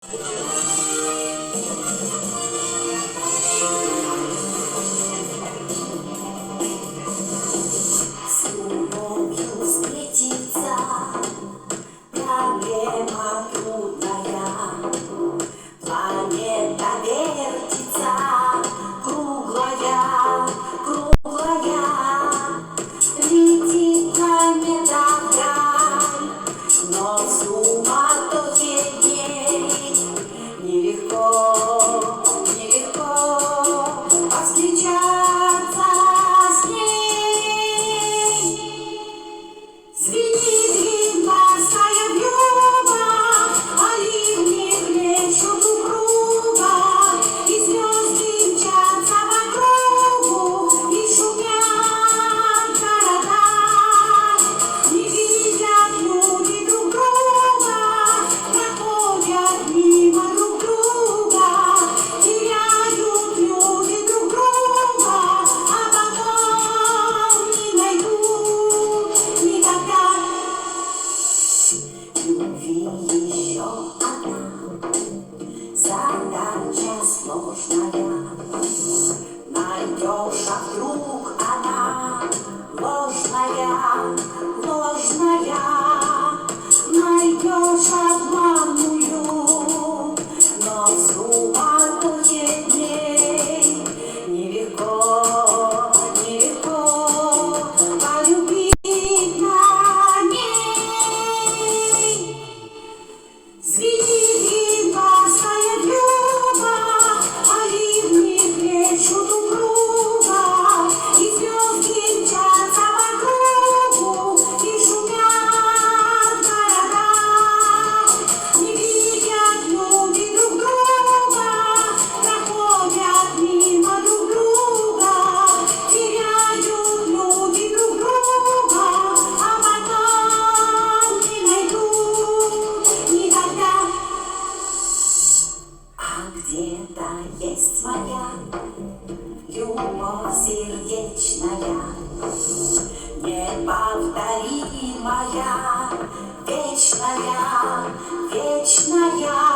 С любовью встретиться проблема трудная. Планета вертится, круглая, круглая. Летит планета вдаль, но в суматохе дней нелегко, нелегко повстречаться с ней. Звенит гимнастская вьюга, а ливни хлещут у круга, и звезды мчатся по кругу, и шумят города. Не видят люди друг друга, проходят мимо друг друга, теряют люди друг друга, а потом не найдут никогда. Любви еще одна задача сложная. Найдешь, а вдруг она ложная, ложная. Найдешь обманную, но в суматохе дней нелегко, нелегко полюбить на ней. Звенит гимнастская вьюга, а ливни хлещут у круга, и звезды мчатся по кругу, и шумят города. Не видят люди друг друга, проходят мимо друг друга, теряют люди друг друга, а потом не найдут никогда. А где-то есть моя любовь сердечная, неповторимая, вечная, вечная.